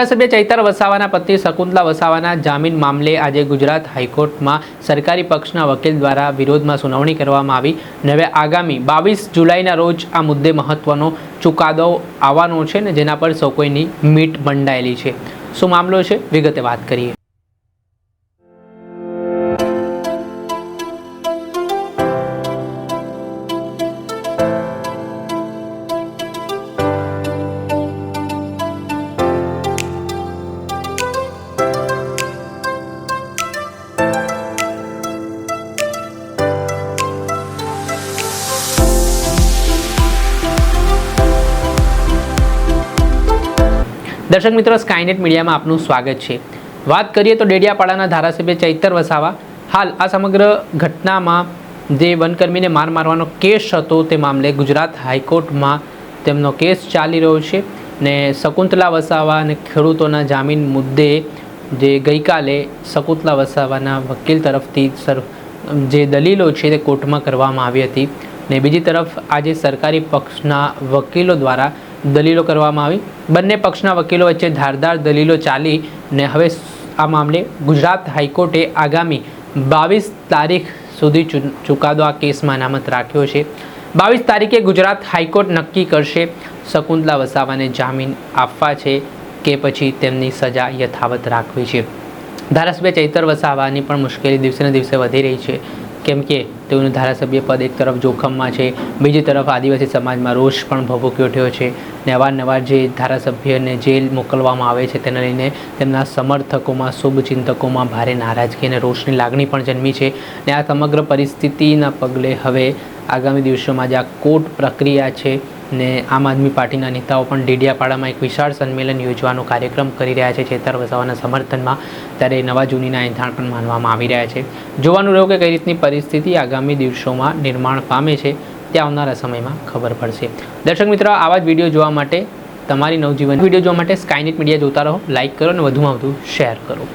ધારાસભ્ય ચૈતર વસાવાના પત્ની શકુંતલા વસાવાના જામીન મામલે આજે ગુજરાત હાઈકોર્ટમાં સરકારી પક્ષના વકીલ દ્વારા વિરોધમાં સુનાવણી કરવામાં આવી અને હવે આગામી 22 જુલાઈના રોજ આ મુદ્દે મહત્વનો ચુકાદો આવવાનો છે ને જેના પર સૌ કોઈની મીટ બંધાયેલી છે। શું મામલો છે વિગતે વાત કરીએ। दर्शक मित्रों, स्कायनेट मीडिया में आपનું स्वागत है। बात करिए तो डेडियापाड़ा धारासभ्य चैतर वसावा हाल आ समग्र घटना में जे वनकर्मी ने मार मारवानो केस हतो ते मामले गुजरात हाईकोर्ट में तेमनो केस चाली रह्यो छे ने શકુંતલા वसावा ने खेडूतोना जामीन मुद्दे जे गई काले શકુંતલા वसावाना वकील तरफथी जे दलीलो छे ते कोर्टमां करवामां आवी हती ने बीजी तरफ आज सरकारी पक्षना वकीलो द्वारा दलीलो करवामां आवी। बंने पक्षना वकीलो वच्चे धारदार दलीलो चाली ने हवे आ मामले गुजरात हाईकोर्टे आगामी 22 तारीख सुधी चुकादो आ केस में अनामत राख्यो छे। 22 तारीखे गुजरात हाईकोर्ट नक्की करशे શકુંતલા वसावाने जामीन आपवा छे के पछी तेमनी सजा यथावत राखवी छे। धारासभ्य चैतर वसावानी पण मुश्केली दिवसे ने दिवसे वधी रही है, केम के तेओनुं धारासभ्य पद एक तरफ जोखममां छे, बीजी तरफ आदिवासी समाज में रोष पण भभूकी उठ्यो छे ने अवारनवार जे धारासभ्यने जेल मोकलवामां आवे छे तेने लईने तेमना समर्थकोमां शुभचिंतकोमां भारे नाराजगी अने रोषनी लागणी पण जन्मी छे ने आ समग्र परिस्थितिना पगले हवे आगामी दिवसोमां जे आ कोर्ट प्रक्रिया छे ने आम आदमी पार्टीना नेताओ पण डेडियापाड़ामां एक विशाळ संमेलन योजવાનો कार्यक्रम करी रह्या छे चैतर वसावाना समर्थનમાં। त्यारे नवा जूनीना एंधाण पण मानवामां आवी रह्या छे। जोवानुं રહ્યું કે કઈ રીતની પરિસ્થિતિ આગામી દિવસોમાં નિર્માણ પામે છે તે આવનારા સમયમાં ખબર પડશે। દર્શક મિત્રો, આવા જ વિડીયો જોવા માટે તમારી નવજીવન વિડીયો જોવા માટે સ્કાયનેટ મીડિયા જોતા રહો, લાઇક કરો અને વધુમાં વધુ શેર કરો।